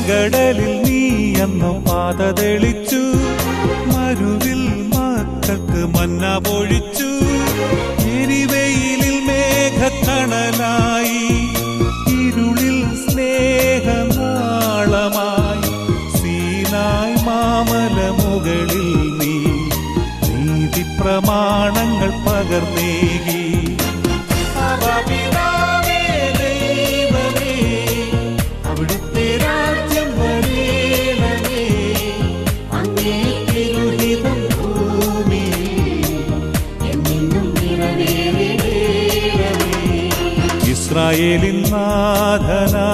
ചെങ്കടലിൽ നീ അന്നു പാത തെളിച്ചു, മരുവിൽ മക്കൾക്ക് മന്ന പൊഴിച്ചു. എരിവെയിലിൽ മേഘക്കണലായി, ഇരുളിൽ സ്നേഹനാളമായി. സീനായ് മാമല മുകളിൽ നീ നീതി പ്രമാണങ്ങൾ പകർന്നേകി. അവിടുത്തെ രാജ്യം വരേണമേ, അങ്ങേ തിരുഹിതം ഭൂമിയിൽ എന്നെന്നും നിറവേറേണമേ. ഇസ്രായേലിൻ നാഥനാ